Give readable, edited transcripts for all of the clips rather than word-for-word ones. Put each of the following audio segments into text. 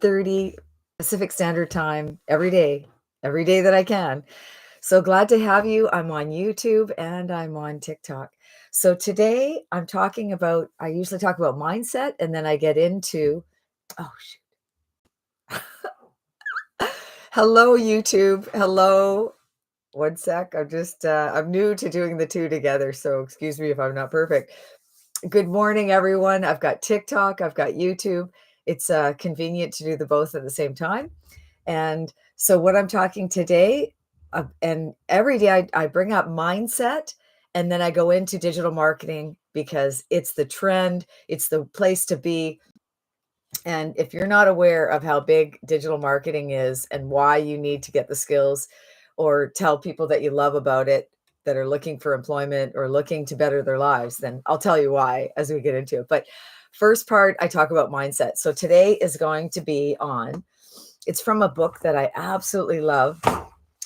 8:30 Pacific Standard Time every day that I can. So glad to have you. I'm on YouTube and I'm on TikTok. So today I usually talk about mindset and then I get into, oh, shoot. Hello, YouTube. Hello. One sec. I'm new to doing the two together. So excuse me if I'm not perfect. Good morning, everyone. I've got TikTok, I've got YouTube. It's convenient to do the both at the same time. And so, what I'm talking today, and every day I bring up mindset and then I go into digital marketing because it's the trend, it's the place to be. And if you're not aware of how big digital marketing is and why you need to get the skills or tell people that you love about it that are looking for employment or looking to better their lives, then I'll tell you why as we get into it. But first part, I talk about mindset. So today is going to be it's from a book that I absolutely love.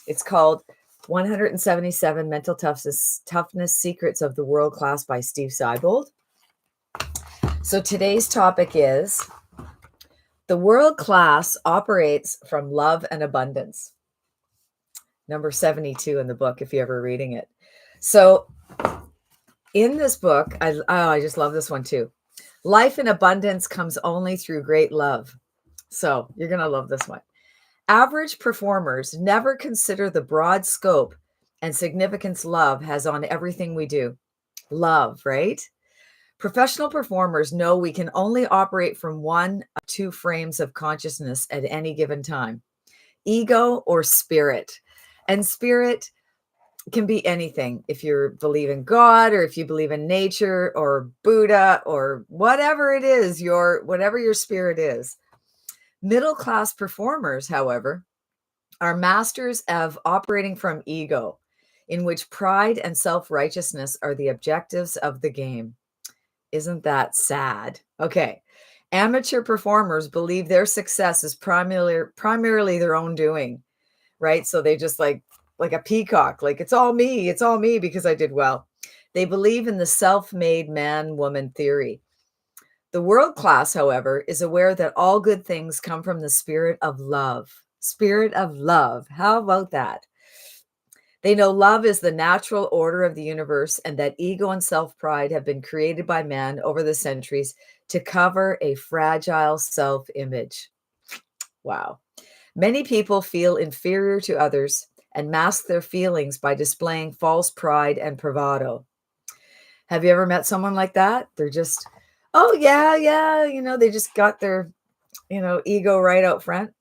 It's called 177 Mental Toughness Secrets of the World Class by Steve Seibold. So today's topic is the world class operates from love and abundance. Number 72 in the book, if you're ever reading it. So in this book, I just love this one too. Life in abundance comes only through great love. So you're going to love this one. Average performers never consider the broad scope and significance love has on everything we do. Love, right? Professional performers know we can only operate from one of two frames of consciousness at any given time, ego or spirit. And spirit can be anything. If you believe in God or if you believe in nature or Buddha or whatever it is, whatever your spirit is. Middle-class performers, however, are masters of operating from ego, in which pride and self-righteousness are the objectives of the game. Isn't that sad? Okay. Amateur performers believe their success is primarily their own doing, right? So they just like a peacock, like it's all me because I did well. They believe in the self-made man-woman theory. The world class, however, is aware that all good things come from the spirit of love. Spirit of love. How about that? They know love is the natural order of the universe and that ego and self-pride have been created by man over the centuries to cover a fragile self-image. Wow. Many people feel inferior to others and mask their feelings by displaying false pride and bravado. Have you ever met someone like that? They're just, oh, yeah, they just got their, ego right out front.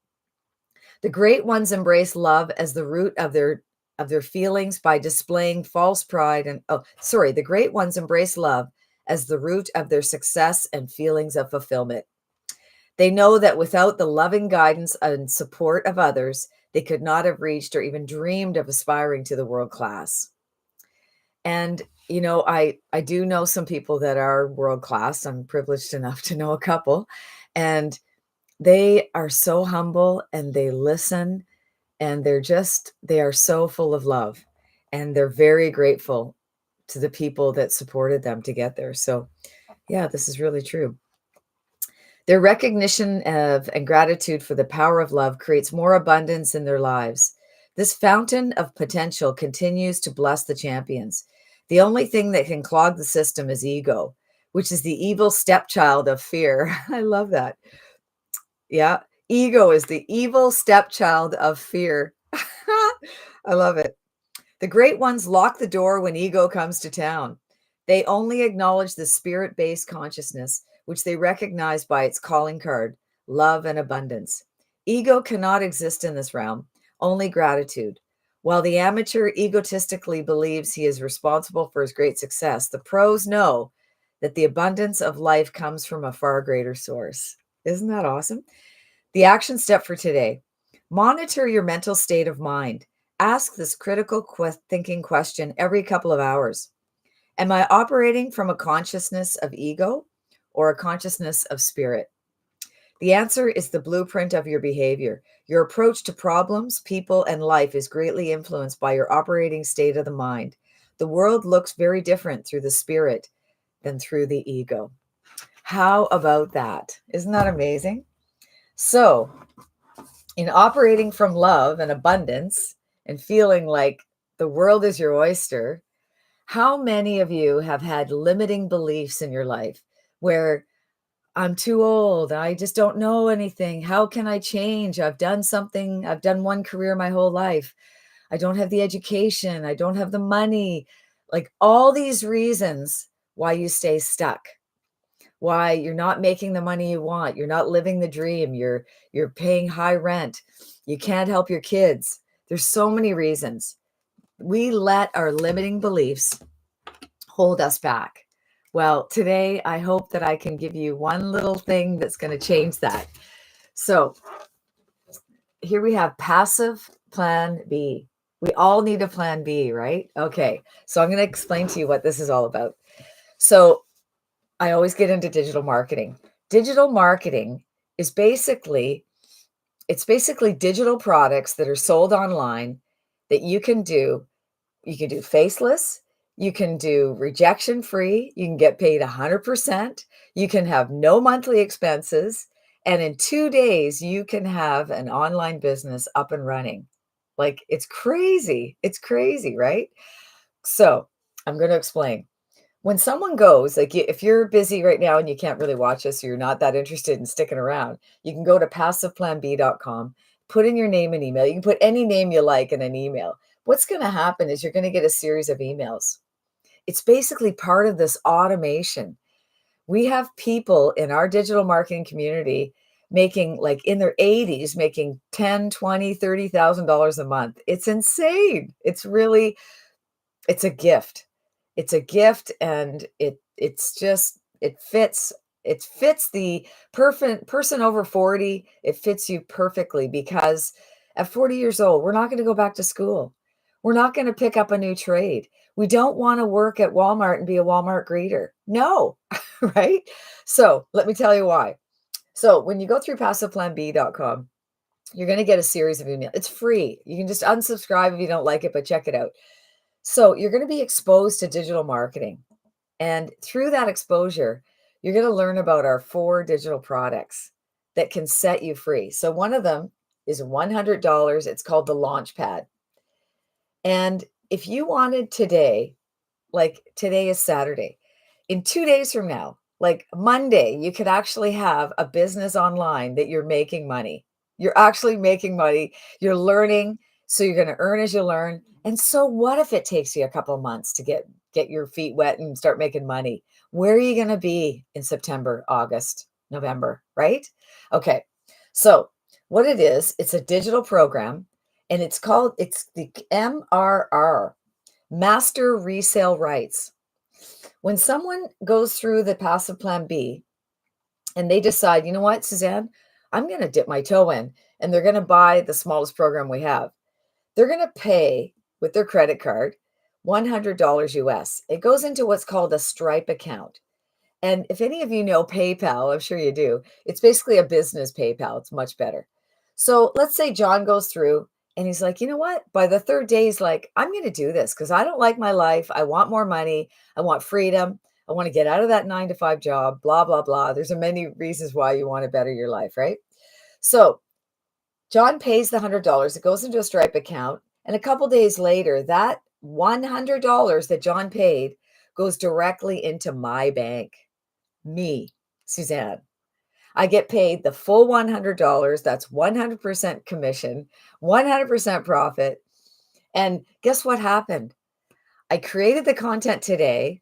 The great ones embrace love as the root of their feelings by displaying false pride the great ones embrace love as the root of their success and feelings of fulfillment. They know that without the loving guidance and support of others, they could not have reached or even dreamed of aspiring to the world class. And, I do know some people that are world class. I'm privileged enough to know a couple, and they are so humble and they listen and they are so full of love and they're very grateful to the people that supported them to get there. So yeah, this is really true. Their recognition of and gratitude for the power of love creates more abundance in their lives. This fountain of potential continues to bless the champions. The only thing that can clog the system is ego, which is the evil stepchild of fear. I love that. Yeah. Ego is the evil stepchild of fear. I love it. The great ones lock the door when ego comes to town. They only acknowledge the spirit-based consciousness, which they recognize by its calling card, love and abundance. Ego cannot exist in this realm, only gratitude. While the amateur egotistically believes he is responsible for his great success, the pros know that the abundance of life comes from a far greater source. Isn't that awesome? The action step for today: monitor your mental state of mind. Ask this critical thinking question every couple of hours. Am I operating from a consciousness of ego or a consciousness of spirit? The answer is the blueprint of your behavior. Your approach to problems, people, and life is greatly influenced by your operating state of the mind. The world looks very different through the spirit than through the ego. How about that? Isn't that amazing? So, in operating from love and abundance and feeling like the world is your oyster, how many of you have had limiting beliefs in your life where I'm too old, I just don't know anything, how can I change? I've done one career my whole life. I don't have the education, I don't have the money. Like all these reasons why you stay stuck, why you're not making the money you want, you're not living the dream, you're paying high rent, you can't help your kids. There's so many reasons. We let our limiting beliefs hold us back. Well, today I hope that I can give you one little thing that's going to change that. So, here we have passive plan B. We all need a plan B, right? Okay. So, I'm going to explain to you what this is all about. So, I always get into digital marketing. Digital marketing is basically digital products that are sold online that you can do. You can do faceless, you can do rejection free, you can get paid 100%, you can have no monthly expenses, and in 2 days you can have an online business up and running. Like it's crazy. It's crazy, right? So, I'm going to explain. When someone goes, like if you're busy right now and you can't really watch us, or you're not that interested in sticking around, you can go to PassivePlanB.com, put in your name and email. You can put any name you like in an email. What's going to happen is you're going to get a series of emails. It's basically part of this automation. We have people in our digital marketing community making like in their 80s, making 10, 20, $30,000 a month. It's insane. It's a gift. It's a gift, and it's just it fits the perfect person over 40. It fits you perfectly because at 40 years old, we're not going to go back to school. We're not going to pick up a new trade. We don't want to work at Walmart and be a Walmart greeter. No, right? So let me tell you why. So when you go through PassivePlanB.com, you're going to get a series of emails. It's free. You can just unsubscribe if you don't like it, but check it out. So you're going to be exposed to digital marketing. And through that exposure, you're going to learn about our 4 digital products that can set you free. So one of them is $100. It's called the Launchpad. And if you wanted today, like today is Saturday, in 2 days from now, like Monday, you could actually have a business online that you're making money. You're actually making money. You're learning, so you're going to earn as you learn. And so what if it takes you a couple of months to get your feet wet and start making money? Where are you going to be in September, August, November, right? Okay. So what it is, it's a digital program, and it's the MRR, Master Resale Rights. When someone goes through the passive plan B and they decide, you know what, Suzanne, I'm going to dip my toe in, and they're going to buy the smallest program we have. They're going to pay with their credit card $100 US. It goes into what's called a Stripe account. And if any of you know PayPal, I'm sure you do, it's basically a business PayPal. It's much better. So let's say John goes through and he's like, you know what? By the third day, he's like, I'm going to do this because I don't like my life. I want more money. I want freedom. I want to get out of that 9 to 5 job, blah, blah, blah. There's a many reasons why you want to better your life, right? So John pays the $100. It goes into a Stripe account. And a couple days later, that $100 that John paid goes directly into my bank. Me, Suzanne. I get paid the full $100. That's 100% commission, 100% profit. And guess what happened? I created the content today.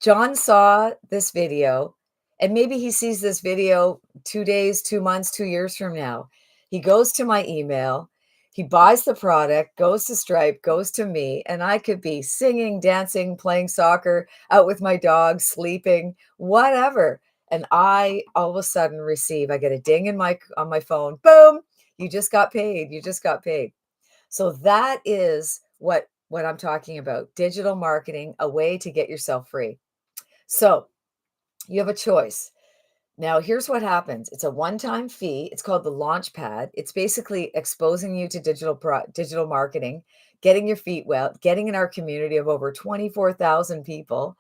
John saw this video, and maybe he sees this video 2 days, 2 months, 2 years from now. He goes to my email, he buys the product, goes to Stripe, goes to me, and I could be singing, dancing, playing soccer, out with my dog, sleeping, whatever. And I all of a sudden I get a ding on my phone. Boom, you just got paid. You just got paid. So that is what I'm talking about. Digital marketing, a way to get yourself free. So you have a choice. Now, here's what happens. It's a one-time fee. It's called the Launchpad. It's basically exposing you to digital marketing, getting your feet wet, getting in our community of over 24,000 people.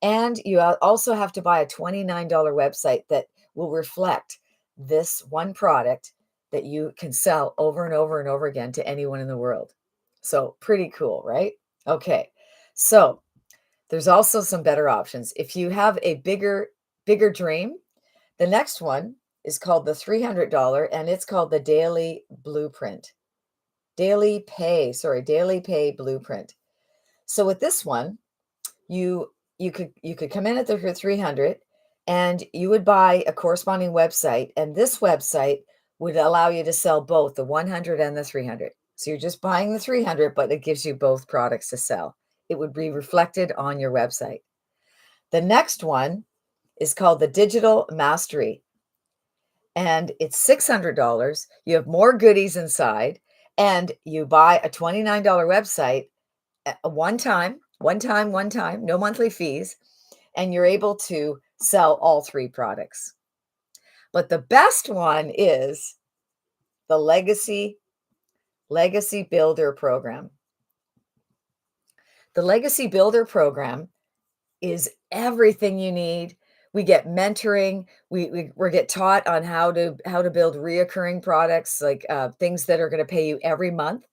And you also have to buy a $29 website that will reflect this one product that you can sell over and over and over again to anyone in the world. So pretty cool, right? Okay. So there's also some better options. If you have a bigger dream, the next one is called the $300 and it's called the Daily Blueprint. Daily Pay Blueprint. So with this one, you could come in at the 300 and you would buy a corresponding website, and this website would allow you to sell both the 100 and the 300. So you're just buying the 300, but it gives you both products to sell. It would be reflected on your website. The next one is called the Digital Mastery, and it's $600. You have more goodies inside, and you buy a $29 website one time, no monthly fees, and you're able to sell all three products. But the best one is the Legacy Builder Program. The Legacy Builder Program is everything you need. We get mentoring. We get taught on how to build reoccurring products, like things that are going to pay you every month,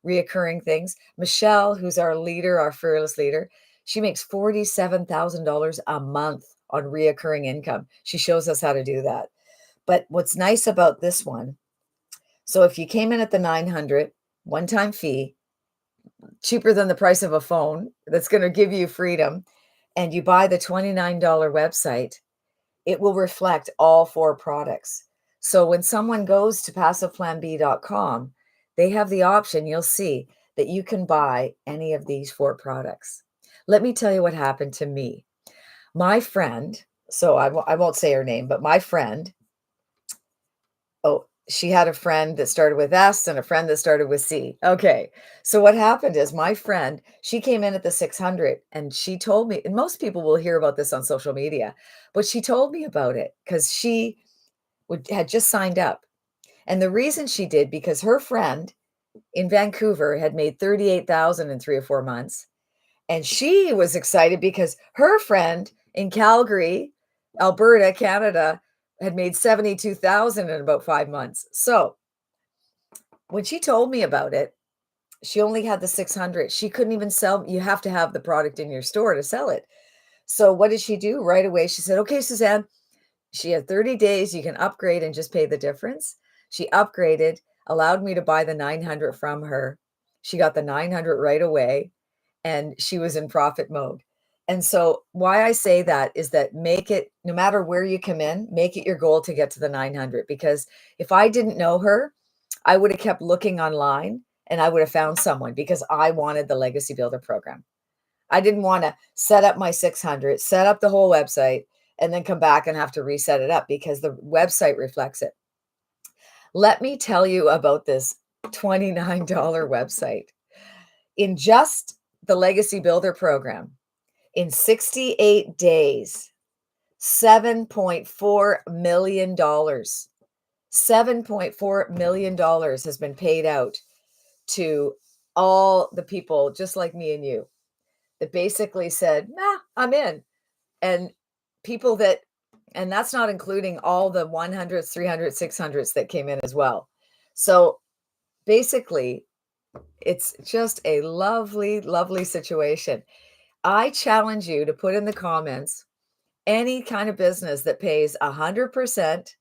reoccurring things. Michelle, who's our leader, our fearless leader, she makes $47,000 a month on reoccurring income. She shows us how to do that. But what's nice about this one, so if you came in at the 900 one-time fee, cheaper than the price of a phone, that's going to give you freedom, and you buy the $29 website, it will reflect all four products. So when someone goes to PassivePlanB.com, they have the option, you'll see, that you can buy any of these four products. Let me tell you what happened to me. My friend, so I won't say her name, but my friend, she had a friend that started with S and a friend that started with C. Okay. So what happened is my friend, she came in at the 600 and she told me, and most people will hear about this on social media, but she told me about it because she had just signed up. And the reason she did, because her friend in Vancouver had made 38,000 in 3 or 4 months. And she was excited because her friend in Calgary, Alberta, Canada, had made 72,000 in about 5 months. So when she told me about it, she only had the 600. She couldn't even sell. You have to have the product in your store to sell it. So what did she do? Right away, she said, okay, Suzanne, she had 30 days. You can upgrade and just pay the difference. She upgraded, allowed me to buy the 900 from her. She got the 900 right away, and she was in profit mode. And so why I say that is that make it, no matter where you come in, make it your goal to get to the 900. Because if I didn't know her, I would have kept looking online and I would have found someone because I wanted the Legacy Builder program. I didn't want to set up my 600, set up the whole website, and then come back and have to reset it up because the website reflects it. Let me tell you about this $29 website. In just the Legacy Builder program, in 68 days, $7.4 million. $7.4 million has been paid out to all the people just like me and you that basically said, nah, I'm in. And people that, and that's not including all the 100s, 300s, 600s that came in as well. So basically, it's just a lovely, lovely situation. I challenge you to put in the comments any kind of business that pays 100%,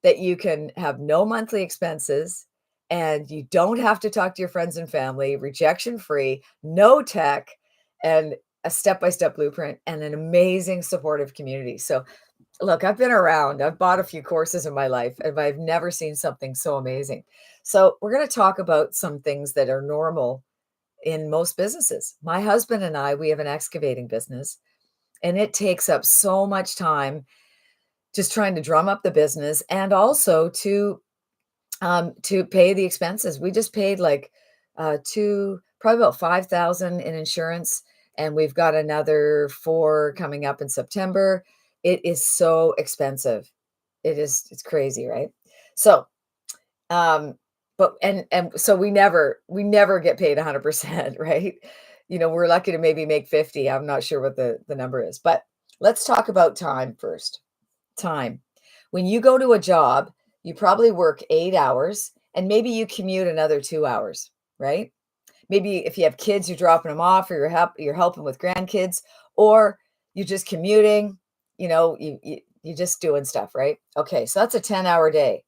that you can have no monthly expenses, and you don't have to talk to your friends and family, rejection free, no tech, and a step-by-step blueprint and an amazing supportive community. So look, I've been around, I've bought a few courses in my life, and I've never seen something so amazing. So we're going to talk about some things that are normal in most businesses. My husband and I, we have an excavating business, and it takes up so much time just trying to drum up the business and also to pay the expenses. We just paid like probably about 5,000 in insurance, and we've got another 4 coming up in September. It is so expensive. It's crazy, right? So but and so we never get paid 100%, right? You know, we're lucky to maybe make 50. I'm not sure what the number is, but let's talk about time first. Time. When you go to a job, you probably work 8 hours and maybe you commute another 2 hours, right? Maybe if you have kids, you're dropping them off, or you're helping with grandkids, or you're just commuting. You're just doing stuff, right? Okay, so that's a 10-hour day.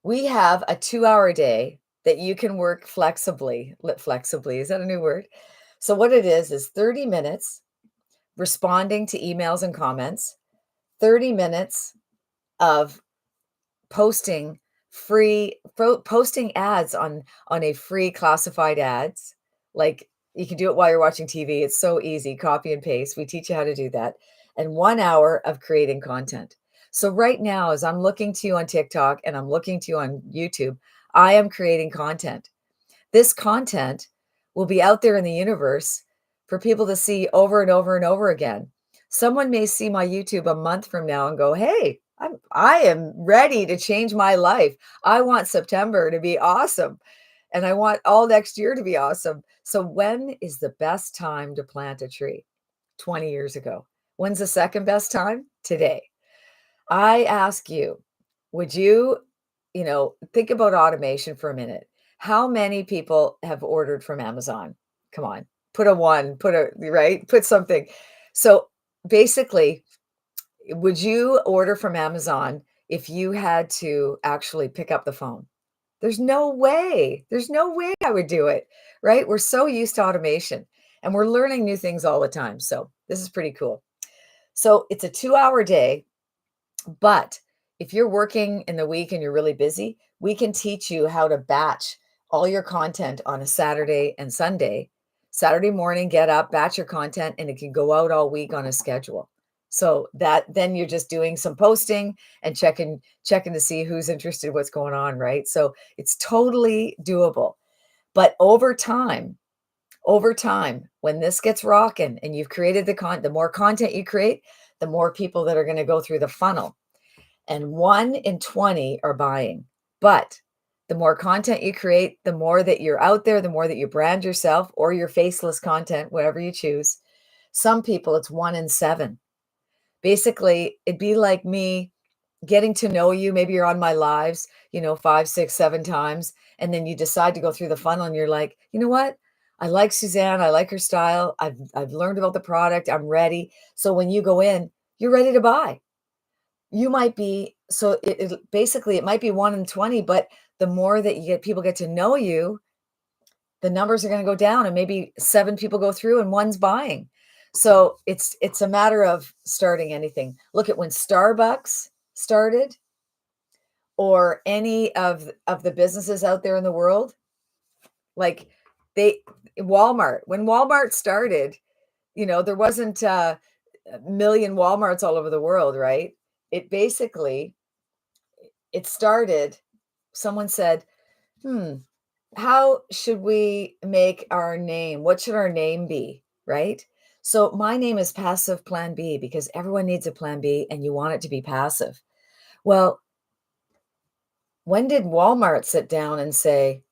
We have a 2-hour day that you can work flexibly. Flexibly, is that a new word? So what it is 30 minutes responding to emails and comments, 30 minutes of posting posting ads on a free classified ads. Like, you can do it while you're watching TV. It's so easy, copy and paste. We teach you how to do that. And 1 hour of creating content. So right now, as I'm looking to you on TikTok and I'm looking to you on YouTube, I am creating content. This content will be out there in the universe for people to see over and over and over again. Someone may see my YouTube a month from now and go, "Hey, I am ready to change my life. I want September to be awesome, and I want all next year to be awesome." So when is the best time to plant a tree? 20 years ago. When's the second best time? Today. I ask you, would you, think about automation for a minute. How many people have ordered from Amazon? Come on, put a one, right? Put something. So basically, would you order from Amazon if you had to actually pick up the phone? There's no way. There's no way I would do it, right? We're so used to automation and we're learning new things all the time. So this is pretty cool. So it's a 2-hour day. But if you're working in the week and you're really busy, we can teach you how to batch all your content on a Saturday and Sunday. Saturday morning, get up, batch your content, and it can go out all week on a schedule. So that then you're just doing some posting and checking to see who's interested, what's going on, right? So it's totally doable. But over time, when this gets rocking and you've created the more content you create, the more people that are going to go through the funnel, and 1 in 20 are buying. But the more content you create, the more that you're out there, the more that you brand yourself or your faceless content, whatever you choose. Some people, it's 1 in 7. Basically, it'd be like me getting to know you. Maybe you're on my lives, 5, 6, 7 times, and then you decide to go through the funnel and you're like, you know what? I like Suzanne. I like her style. I've learned about the product. I'm ready. So when you go in, you're ready to buy. You might be so basically it might be 1 in 20, but the more that people get to know you, the numbers are going to go down and maybe 7 people go through and one's buying. So it's a matter of starting anything. Look at when Starbucks started, or any of the businesses out there in the world. Like, they Walmart, when Walmart started, there wasn't a million Walmarts all over the world, right? It basically it started, someone said, how should we make our name? What should our name be? Right? So my name is Passive Plan B because everyone needs a plan B and you want it to be passive. Well, when did Walmart sit down and say,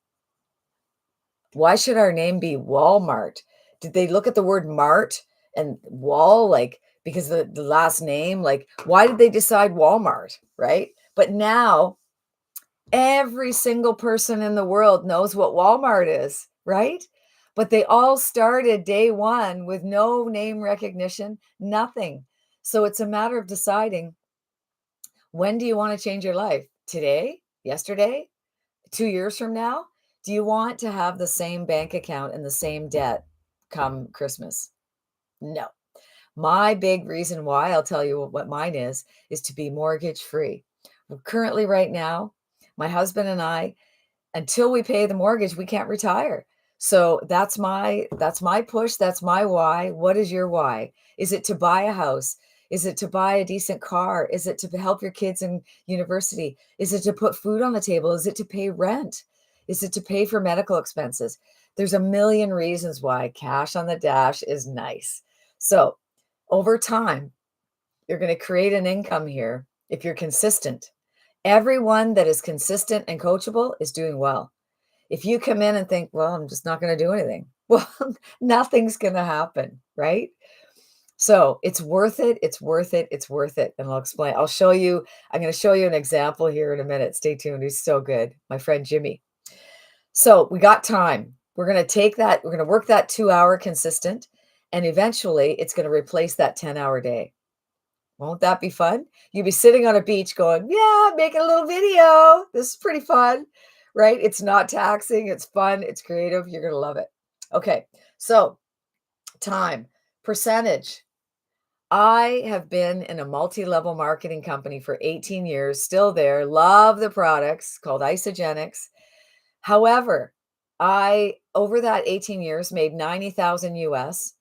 why should our name be Walmart? Did they look at the word mart and wall, like, because the last name, like, why did they decide Walmart? Right? But now every single person in the world knows what Walmart is, right? But they all started day one with no name recognition, nothing. So it's a matter of deciding, when do you want to change your life? Today? Yesterday? 2 years from now? Do you want to have the same bank account and the same debt come Christmas? No. My big reason why, I'll tell you what mine is to be mortgage free. Currently, right now, my husband and I, until we pay the mortgage, we can't retire. So that's my push. That's my why. What is your why? Is it to buy a house? Is it to buy a decent car? Is it to help your kids in university? Is it to put food on the table? Is it to pay rent? Is it to pay for medical expenses? There's a million reasons why cash on the dash is nice. So over time, you're going to create an income here if you're consistent. Everyone that is consistent and coachable is doing well. If you come in and think, well, I'm just not going to do anything, well, nothing's going to happen, right? So it's worth it. It's worth it. It's worth it. And I'll explain. I'll show you. I'm going to show you an example here in a minute. Stay tuned. He's so good. My friend Jimmy. So we got time. We're going to take that. We're going to work that 2 hour consistent. And eventually it's going to replace that 10-hour day. Won't that be fun? You'd be sitting on a beach going, yeah, making a little video. This is pretty fun, right? It's not taxing. It's fun. It's creative. You're going to love it. Okay. So time, percentage. I have been in a multi-level marketing company for 18 years, still there, love the products called Isogenics. However, I, over that 18 years, made 90,000 US,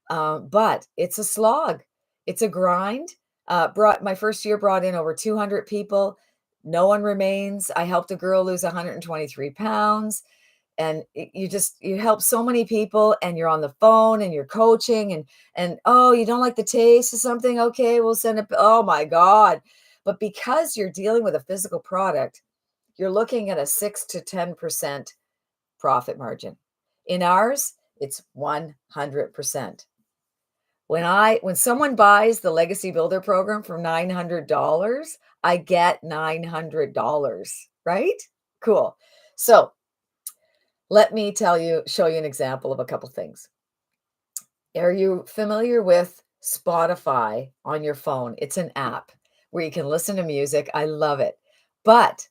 but it's a slog. It's a grind. My first year brought in over 200 people. No one remains. I helped a girl lose 123 pounds. And you help so many people, and you're on the phone and you're coaching and oh, you don't like the taste of something, okay, we'll send it. Oh my god. But because you're dealing with a physical product, you're looking at a 6 to 10% profit margin. In ours, it's 100%. When someone buys the Legacy Builder program for $900, I get $900, right? Cool. So let me show you an example of a couple things. Are you familiar with Spotify on your phone? It's an app where you can listen to music. I love it. But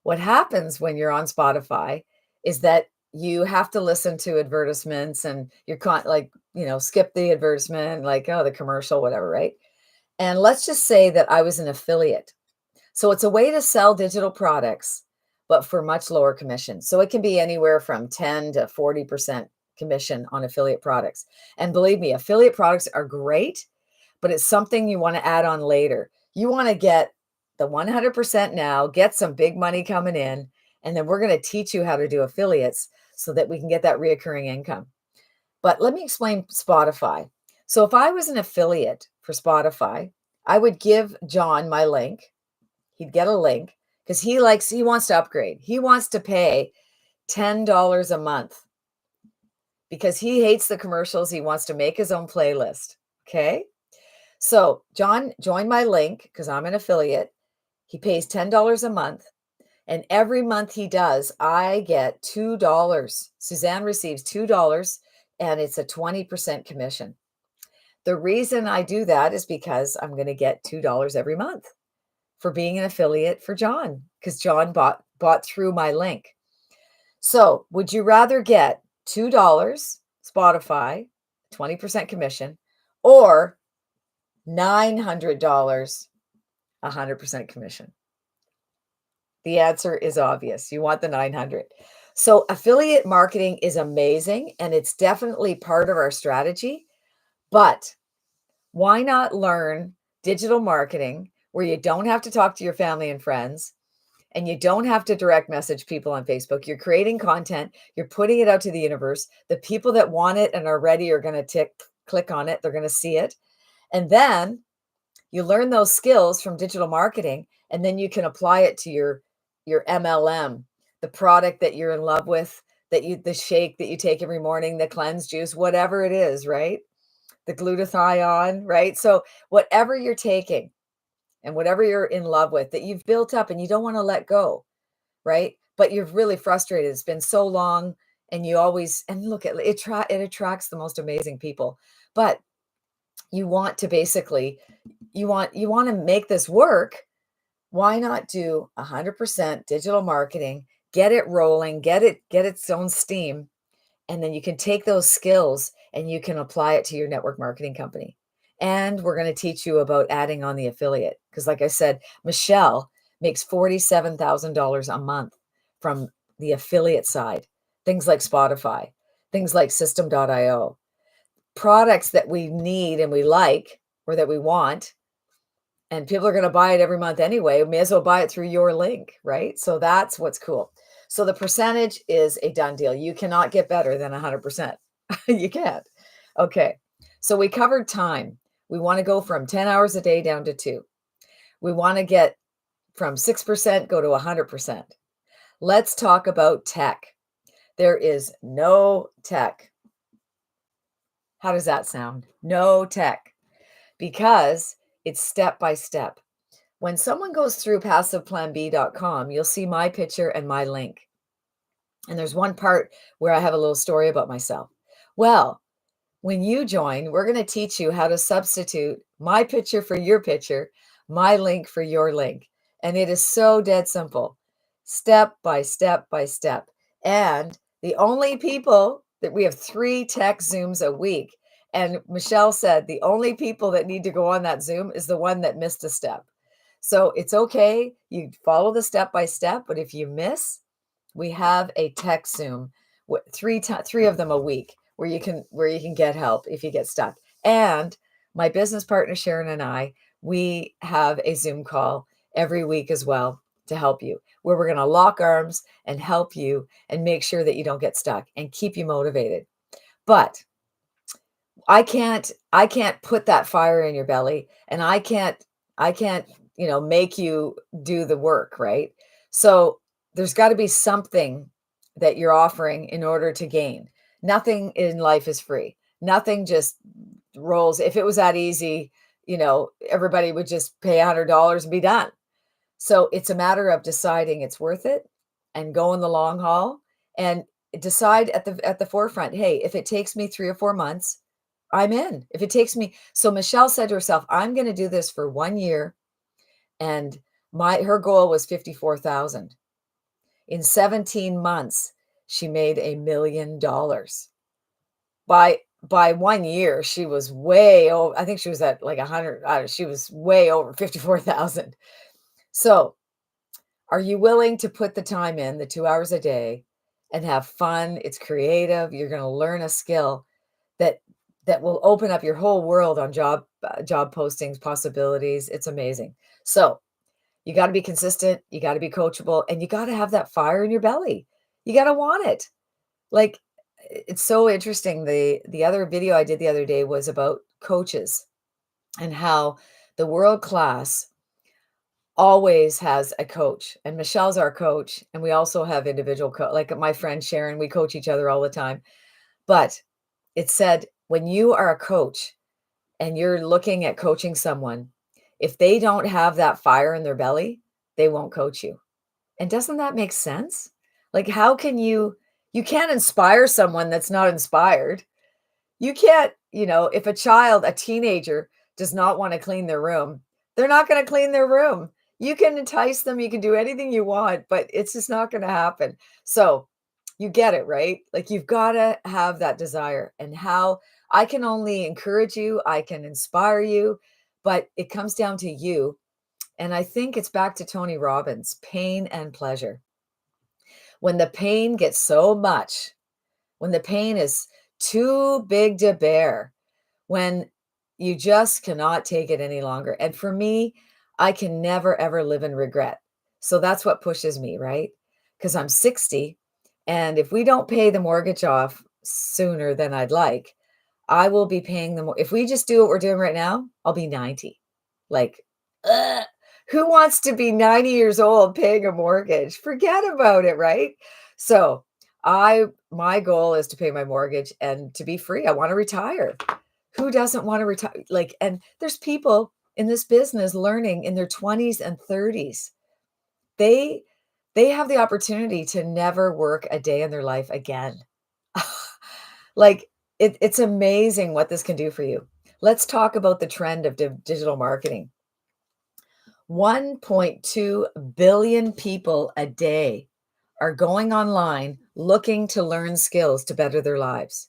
what happens when you're on Spotify is that you have to listen to advertisements, and you're skip the advertisement, like, oh, the commercial, whatever, right? And let's just say that I was an affiliate. So it's a way to sell digital products, but for much lower commission. So it can be anywhere from 10 to 40% commission on affiliate products. And believe me, affiliate products are great, but it's something you want to add on later. You want to get the 100% now, get some big money coming in, and then we're going to teach you how to do affiliates so that we can get that reoccurring income. But let me explain Spotify. So if I was an affiliate for Spotify, I would give John my link. He'd get a link because he wants to upgrade. He wants to pay $10 a month because he hates the commercials. He wants to make his own playlist. Okay. So John joined my link because I'm an affiliate. He pays $10 a month. And every month he does, I get $2. Suzanne receives $2, and it's a 20% commission. The reason I do that is because I'm going to get $2 every month for being an affiliate for John, because John bought through my link. So would you rather get $2 Spotify, 20% commission, or $900, 100% commission? The answer is obvious. You want the 900. So affiliate marketing is amazing, and it's definitely part of our strategy. But why not learn digital marketing where you don't have to talk to your family and friends, and you don't have to direct message people on Facebook? You're creating content, you're putting it out to the universe. The people that want it and are ready are going to click on it. They're going to see it. And then you learn those skills from digital marketing, and then you can apply it to your MLM, the product that you're in love with, the shake that you take every morning, the cleanse juice, whatever it is, right? The glutathione, right? So whatever you're taking and whatever you're in love with that you've built up and you don't want to let go, right? But you're really frustrated. It's been so long, and you always, and look at it, it attracts the most amazing people. But you want to basically, you want to make this work. Why not do 100% digital marketing, get it rolling, get its own steam, and then you can take those skills and you can apply it to your network marketing company. And we're going to teach you about adding on the affiliate, because like I said, Michelle makes $47,000 a month from the affiliate side. Things like Spotify, things like system.io, products that we need and we like, or that we want, and people are going to buy it every month anyway. May as well buy it through your link, right? So that's what's cool. So the percentage is a done deal. You cannot get better than 100%. You can't. Okay. So we covered time. We want to go from 10 hours a day down to 2. We want to get from 6%, go to 100%. Let's talk about tech. There is no tech. How does that sound? No tech. because it's step by step. When someone goes through PassivePlanB.com, you'll see my picture and my link. And there's one part where I have a little story about myself. Well, when you join, we're going to teach you how to substitute my picture for your picture, my link for your link. And it is so dead simple, step by step by step. And the only people that we have 3 tech Zooms a week. And Michelle said the only people that need to go on that Zoom is the one that missed a step. So it's okay. You follow the step by step, but if you miss, we have a tech Zoom, 3 of them a week, where you can get help if you get stuck. And my business partner Sharon and I, we have a Zoom call every week as well to help you, where we're going to lock arms and help you and make sure that you don't get stuck and keep you motivated. But I can't put that fire in your belly, and I can't, make you do the work, right? So there's got to be something that you're offering in order to gain. Nothing in life is free. Nothing just rolls. If it was that easy, everybody would just pay $100 and be done. So it's a matter of deciding it's worth it and go in the long haul and decide at the forefront, hey, if it takes me 3 or 4 months, I'm in. If it takes me, so Michelle said to herself, I'm going to do this for 1 year, and her goal was 54,000. In 17 months, she made $1 million. By 1 year, she was way over. I think she was at like 100. She was way over 54,000. So, are you willing to put the time in, the 2 hours a day, and have fun? It's creative. You're going to learn a skill that will open up your whole world on job postings, possibilities. It's amazing. So, you got to be consistent, you got to be coachable, and you got to have that fire in your belly. You got to want it. Like, it's so interesting. The other video I did the other day was about coaches and how the world class always has a coach. And Michelle's our coach, and we also have individual like my friend Sharon, we coach each other all the time. But it said when you are a coach and you're looking at coaching someone, if they don't have that fire in their belly, they won't coach you. And doesn't that make sense? Like, how can you can't inspire someone that's not inspired. You can't, if a teenager does not want to clean their room, they're not going to clean their room. You can entice them, you can do anything you want, but it's just not going to happen. So you get it, right? Like, you've got to have that desire. And how I can only encourage you, I can inspire you, but it comes down to you. And I think it's back to Tony Robbins, pain and pleasure. When the pain gets so much, when the pain is too big to bear, when you just cannot take it any longer. And for me, I can never, ever live in regret. So that's what pushes me, right? Because I'm 60. And if we don't pay the mortgage off sooner than I'd like, I will be paying them. If we just do what we're doing right now, I'll be 90. Like, ugh, who wants to be 90 years old paying a mortgage? Forget about it, right? So my goal is to pay my mortgage and to be free. I want to retire. Who doesn't want to retire? Like, and there's people in this business learning in their 20s and 30s. They have the opportunity to never work a day in their life again. Like, it's amazing what this can do for you. Let's talk about the trend of digital marketing. 1.2 billion people a day are going online looking to learn skills to better their lives.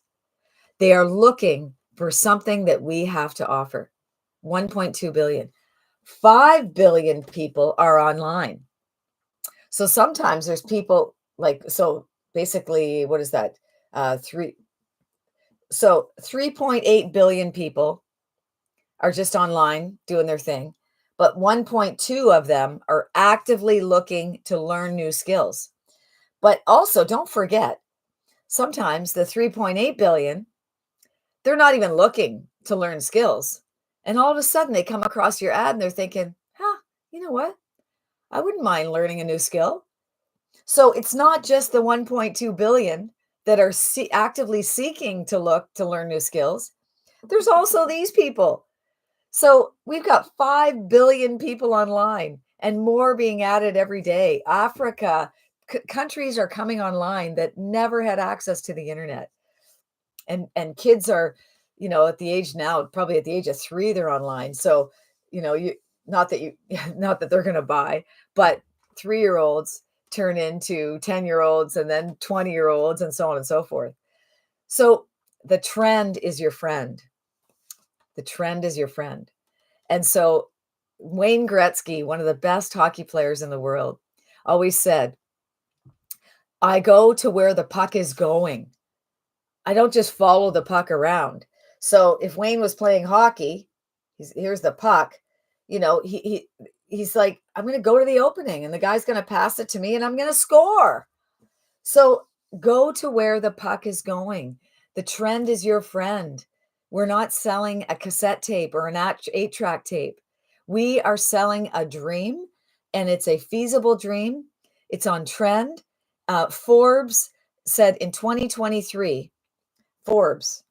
They are looking for something that we have to offer. 1.2 billion. 5 billion people are online. So sometimes there's people so basically, what is that? 3.8 billion people are just online doing their thing, but 1.2 of them are actively looking to learn new skills. But also, don't forget, sometimes the 3.8 billion, they're not even looking to learn skills. And all of a sudden they come across your ad and they're thinking, you know what? I wouldn't mind learning a new skill. So it's not just the 1.2 billion that are actively seeking to learn new skills. There's also these people. So we've got 5 billion people online and more being added every day. Africa, countries are coming online that never had access to the internet. And kids are, at the age now, probably at the age of 3, they're online. So, you not that you not that they're gonna buy, but 3-year-olds turn into 10-year-olds and then 20-year-olds and so on and so forth. So the trend is your friend. The trend is your friend. And so Wayne Gretzky, one of the best hockey players in the world, always said, "I go to where the puck is going. I don't just follow the puck around." So if Wayne was playing hockey, here's the puck, he's like, "I'm going to go to the opening and the guy's going to pass it to me and I'm going to score." So go to where the puck is going. The trend is your friend. We're not selling a cassette tape or an 8-track tape. We are selling a dream, and it's a feasible dream. It's on trend. Forbes said in 2023, Forbes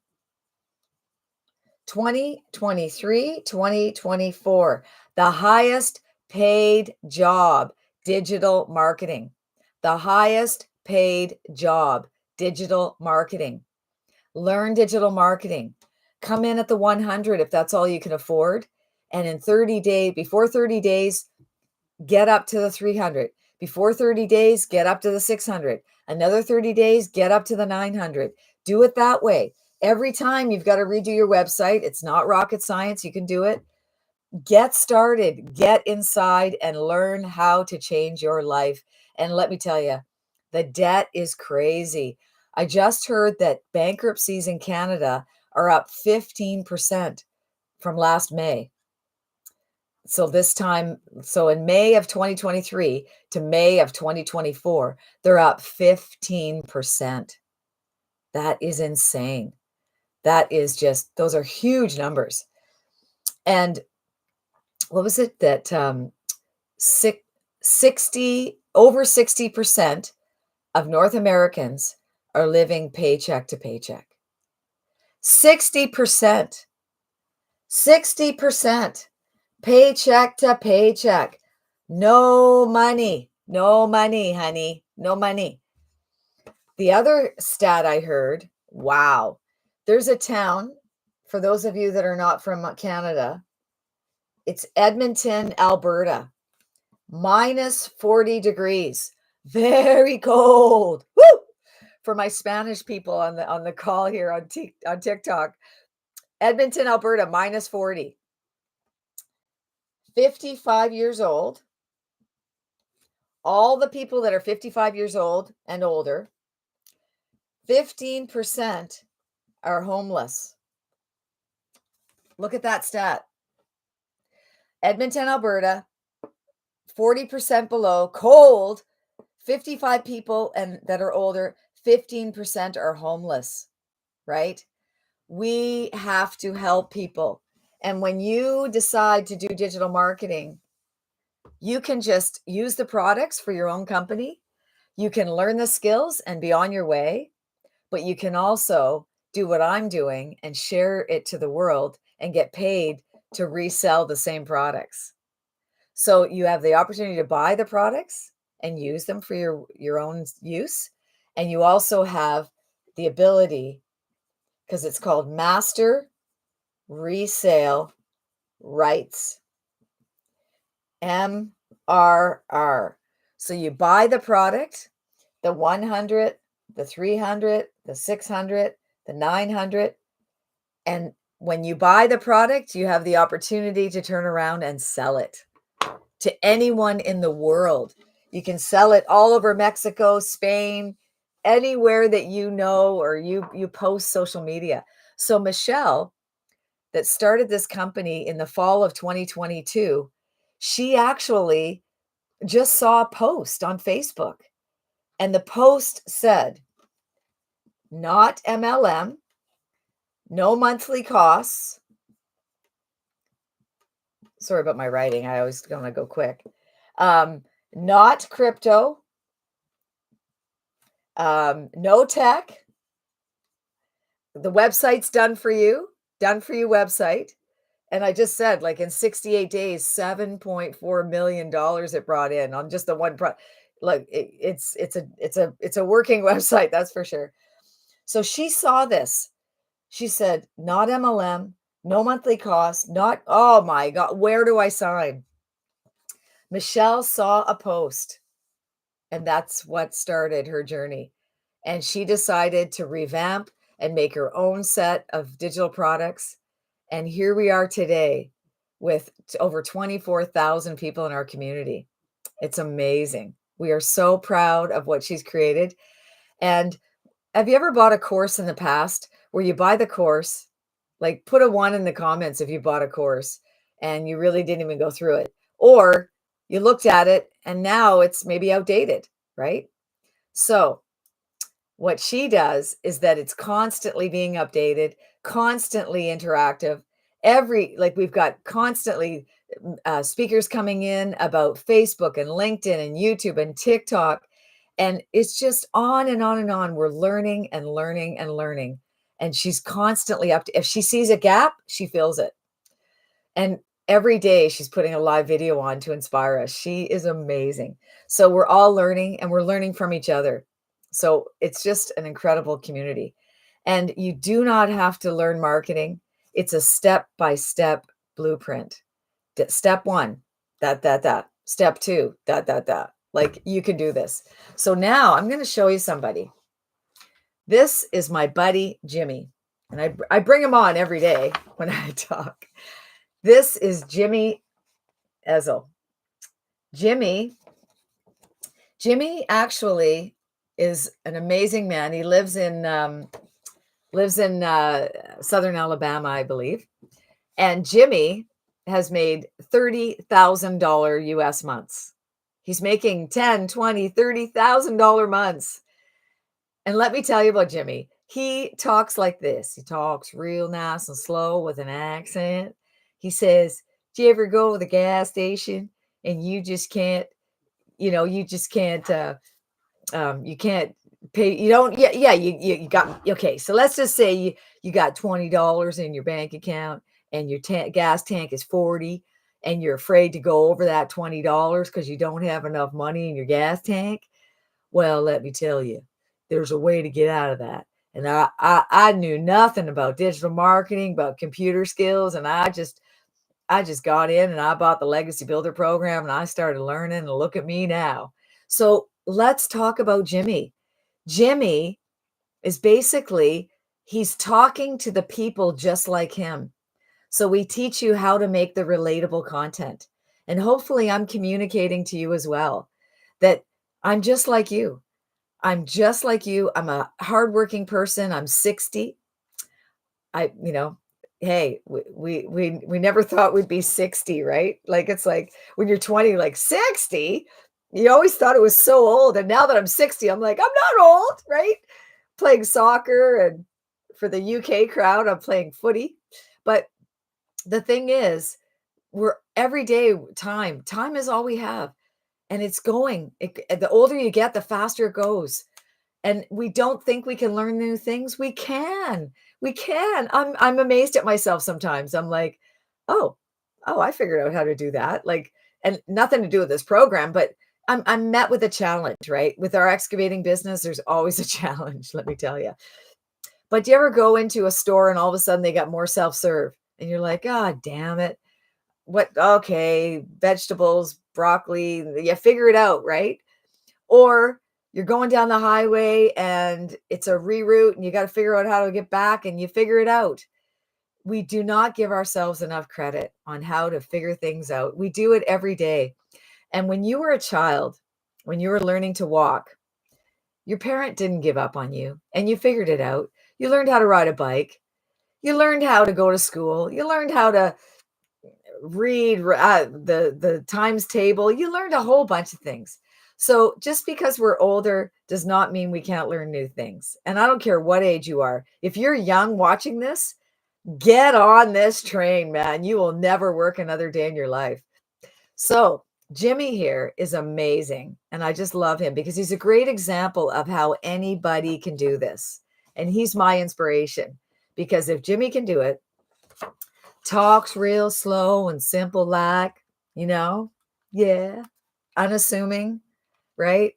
2023, 2024, the highest paid job, digital marketing. The highest paid job, digital marketing. Learn digital marketing. Come in at the 100 if that's all you can afford. And in 30 days, before 30 days, get up to the 300. Before 30 days, get up to the 600. Another 30 days, get up to the 900. Do it that way. Every time you've got to redo your website. It's not rocket science. You can do it. Get started, get inside and learn how to change your life. And let me tell you, the debt is crazy. I just heard that bankruptcies in Canada are up 15% from last May. So in May of 2023 to May of 2024, they're up 15%. That is insane. That is those are huge numbers. And what was it that 60% of North Americans are living paycheck to paycheck. 60%. 60% paycheck to paycheck. No money. No money, honey. No money. The other stat I heard, wow. There's a town, for those of you that are not from Canada, it's Edmonton, Alberta. Minus 40 degrees. Very cold. Woo! For my Spanish people on the call here on TikTok. Edmonton, Alberta, minus 40. 55 years old. All the people that are 55 years old and older, 15% are homeless. Look at that stat. Edmonton, Alberta, 40% below, cold, 55 people and that are older, 15% are homeless, right? We have to help people. And when you decide to do digital marketing, you can just use the products for your own company. You can learn the skills and be on your way, but you can also do what I'm doing and share it to the world and get paid to resell the same products. So you have the opportunity to buy the products and use them for your own use. And you also have the ability, because it's called master resale rights, MRR. So you buy the product, the 100, the 300, the 600, the 900. And when you buy the product, you have the opportunity to turn around and sell it to anyone in the world. You can sell it all over Mexico, Spain, anywhere that you know or you post social media. So Michelle, that started this company in the fall of 2022, she actually just saw a post on Facebook. And the post said, not MLM, no monthly costs. Sorry about my writing. I always want to go quick. Not crypto, no tech. The website's done for you website. And I just said, like, in 68 days, $7.4 million it brought in on just the one like, it's a working website, that's for sure. So she saw this. She said, "Not MLM, no monthly cost, not" oh my god, where do I sign? Michelle saw a post, and that's what started her journey. And she decided to revamp and make her own set of digital products. And here we are today with over 24,000 people in our community. It's amazing. We are so proud of what she's created. And have you ever bought a course in the past where you buy the course, like put a one in the comments if you bought a course and you really didn't even go through it, or you looked at it and now it's maybe outdated, right? So what she does is that it's constantly being updated, constantly interactive. Like we've got constantly speakers coming in about Facebook and LinkedIn and YouTube and TikTok. And it's just on and on and on. We're learning and learning and learning. And she's constantly if she sees a gap, she fills it. And every day she's putting a live video on to inspire us. She is amazing. So we're all learning and we're learning from each other. So it's just an incredible community. And you do not have to learn marketing. It's a step-by-step blueprint. Step one, that. Step two, that. Like you can do this. So now I'm going to show you somebody. This is my buddy, Jimmy. And I bring him on every day when I talk. This is Jimmy Ezel. Jimmy actually is an amazing man. He lives in Southern Alabama, I believe. And Jimmy has made $30,000 US months. He's making $10, $20, $30,000 months. And let me tell you about Jimmy. He talks like this. He talks real nice and slow with an accent. He says, "Do you ever go to the gas station and you just can't, you can't pay, you don't, you got, okay, so let's just say you got $20 in your bank account and your gas tank is 40 and you're afraid to go over that $20 because you don't have enough money in your gas tank. Well, let me tell you, there's a way to get out of that." And I knew nothing about digital marketing, about computer skills. And I just got in and I bought the Legacy Builder program and I started learning, and look at me now. So let's talk about Jimmy. Jimmy is basically, he's talking to the people just like him. So we teach you how to make the relatable content. And hopefully I'm communicating to you as well that I'm just like you. I'm just like you. I'm a hardworking person. I'm 60. Hey, we never thought we'd be 60, right? Like, it's like when you're 20, like 60, you always thought it was so old. And now that I'm 60, I'm like, I'm not old, right? Playing soccer, and for the UK crowd, I'm playing footy. But the thing is, we're everyday time is all we have. And it's going, the older you get, the faster it goes. And we don't think we can learn new things. We can. I'm amazed at myself sometimes. I'm like, oh, I figured out how to do that. Like, and nothing to do with this program, but I'm met with a challenge, right? With our excavating business, there's always a challenge, let me tell you. But do you ever go into a store and all of a sudden they got more self-serve and you're like, "God damn it. What? Okay, vegetables, broccoli, you figure it out," right? Or you're going down the highway and it's a reroute and you got to figure out how to get back and you figure it out. We do not give ourselves enough credit on how to figure things out. We do it every day. And when you were a child, when you were learning to walk, your parent didn't give up on you and you figured it out. You learned how to ride a bike. You learned how to go to school. You learned how to read the times table. You learned a whole bunch of things. So just because we're older does not mean we can't learn new things. And I don't care what age you are. If you're young watching this, get on this train, man. You will never work another day in your life. So Jimmy here is amazing. And I just love him because he's a great example of how anybody can do this. And he's my inspiration, because if Jimmy can do it, talks real slow and simple like, you know? Yeah, unassuming, right?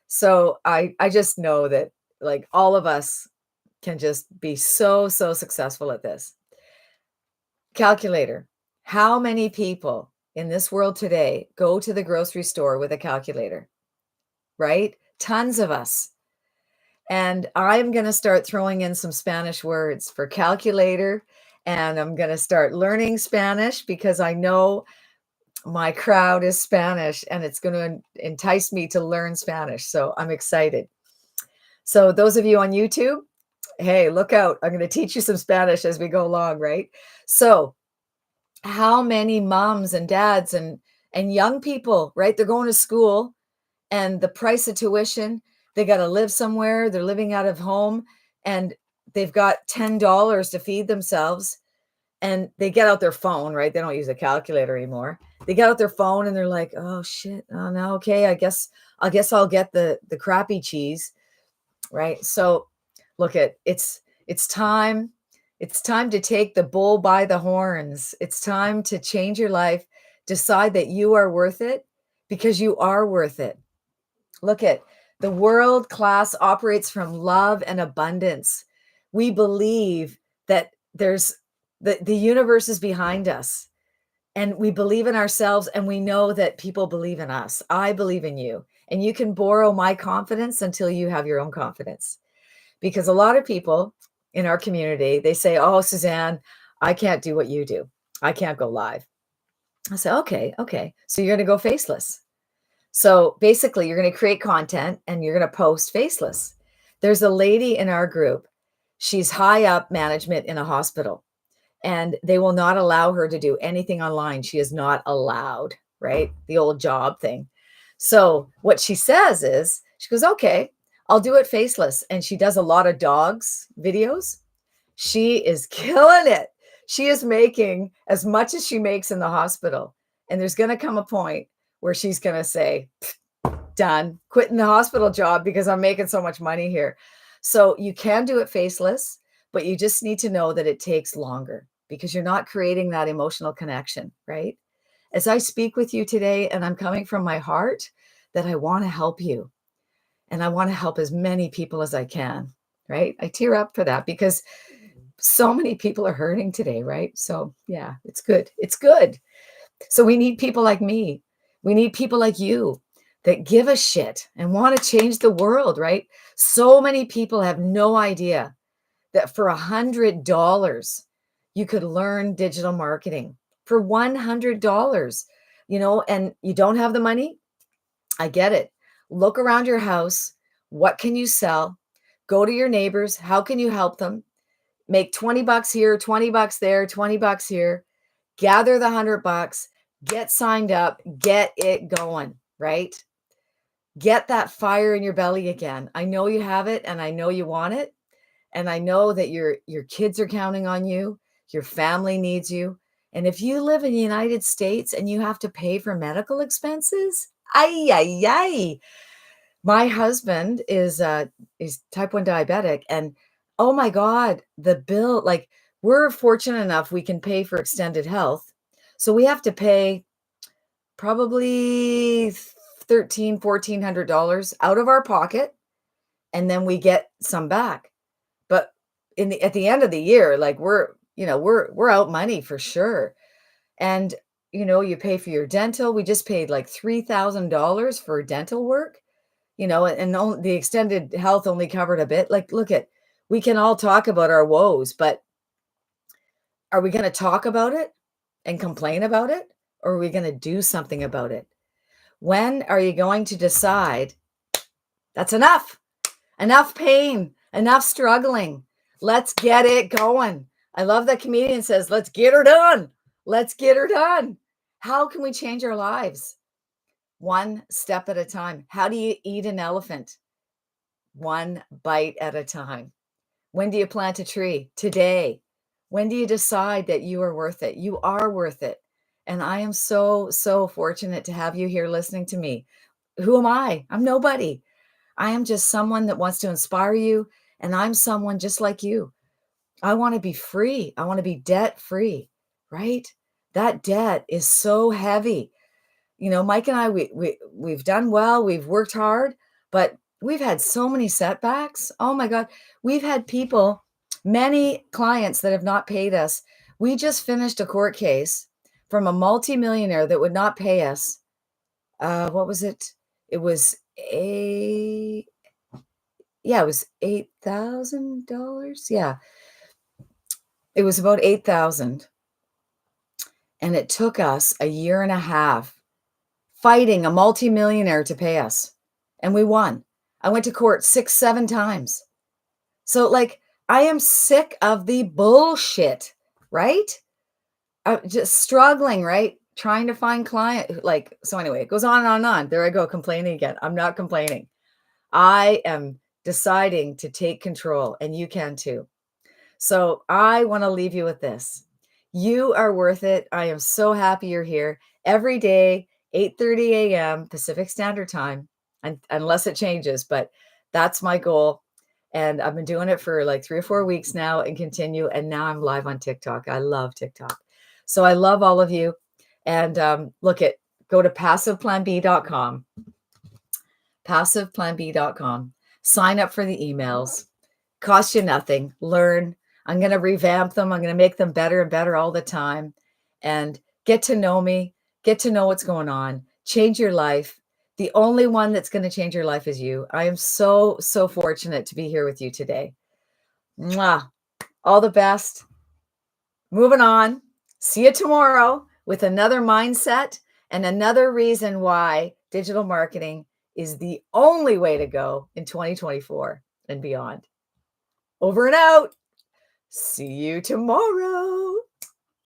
So I just know that, like, all of us can just be so, so successful at this. Calculator. How many people in this world today go to the grocery store with a calculator, right? Tons of us. And I'm going to start throwing in some Spanish words for calculator. And I'm going to start learning Spanish because I know my crowd is Spanish and it's going to entice me to learn Spanish. So I'm excited. So, those of you on YouTube, hey, look out. I'm going to teach you some Spanish as we go along, right? So, how many moms and dads and young people, right? They're going to school and the price of tuition, they got to live somewhere, they're living out of home and they've got $10 to feed themselves and they get out their phone, right? They don't use a calculator anymore. They get out their phone and they're like, "Oh shit. Oh no, okay, I guess I'll get the crappy cheese." Right? So look at it's time. It's time to take the bull by the horns. It's time to change your life. Decide that you are worth it because you are worth it. Look at the world class operates from love and abundance. We believe that there's the universe is behind us and we believe in ourselves and we know that people believe in us. I believe in you and you can borrow my confidence until you have your own confidence. Because a lot of people in our community, they say, "Oh, Suzanne, I can't do what you do. I can't go live." I say, "Okay, okay. So you're going to go faceless." So basically, you're going to create content and you're going to post faceless. There's a lady in our group. She's high up management in a hospital and they will not allow her to do anything online. She is not allowed, right? The old job thing. So what she says is, she goes, "Okay, I'll do it faceless." And she does a lot of dogs videos. She is killing it. She is making as much as she makes in the hospital. And there's going to come a point where she's going to say, "Done, quitting the hospital job because I'm making so much money here." So you can do it faceless, but you just need to know that it takes longer because you're not creating that emotional connection, right? As I speak with you today, and I'm coming from my heart, that I want to help you and I want to help as many people as I can, right? I tear up for that because so many people are hurting today, right? So, yeah, it's good. It's good. So, we need people like me. We need people like you that give a shit and want to change the world, right? So many people have no idea that for $100, you could learn digital marketing for $100, and you don't have the money. I get it. Look around your house. What can you sell? Go to your neighbors. How can you help them? Make 20 bucks here, 20 bucks there, 20 bucks here. Gather the $100, get signed up, get it going, right? Get that fire in your belly again. I know you have it and I know you want it. And I know that your kids are counting on you, your family needs you. And if you live in the United States and you have to pay for medical expenses, ay ay ay. My husband is type 1 diabetic and oh my god, the bill, like, we're fortunate enough we can pay for extended health. So we have to pay probably 13, $1,400 out of our pocket and then we get some back. But at the end of the year, like, we're out money for sure. And you pay for your dental. We just paid like $3,000 for dental work, and the extended health only covered a bit. Like, look at, we can all talk about our woes, but are we going to talk about it and complain about it? Or are we going to do something about it? When are you going to decide that's enough? Enough pain, enough struggling. Let's get it going. I love that comedian says, "Let's get her done. Let's get her done." How can we change our lives? One step at a time. How do you eat an elephant? One bite at a time. When do you plant a tree? Today. When do you decide that you are worth it? You are worth it. And I am so, so fortunate to have you here listening to me. Who am I? I'm nobody. I am just someone that wants to inspire you. And I'm someone just like you. I want to be free. I want to be debt free, right? That debt is so heavy. Mike and I, we've done well, we've worked hard, but we've had so many setbacks. Oh my God. We've had people, many clients that have not paid us. We just finished a court case from a multimillionaire that would not pay us. What was it? It was a yeah, it was $8,000. Yeah, it was about 8,000. And it took us a year and a half fighting a multimillionaire to pay us. And we won. I went to court 6, 7 times. So, like, I am sick of the bullshit, right? I'm just struggling, right? Trying to find client, like, so anyway, it goes on and on and on. There I go, complaining again. I'm not complaining. I am deciding to take control, and you can too. So I want to leave you with this. You are worth it. I am so happy you're here every day, 8:30 a.m. Pacific Standard Time, and unless it changes, but that's my goal. And I've been doing it for like 3 or 4 weeks now and continue. And now I'm live on TikTok. I love TikTok. So I love all of you. And go to PassivePlanB.com, PassivePlanB.com. Sign up for the emails. Cost you nothing. Learn. I'm going to revamp them. I'm going to make them better and better all the time. And get to know me. Get to know what's going on. Change your life. The only one that's going to change your life is you. I am so, so fortunate to be here with you today. Mwah. All the best. Moving on. See you tomorrow with another mindset and another reason why digital marketing is the only way to go in 2024 and beyond. Over and out. See you tomorrow.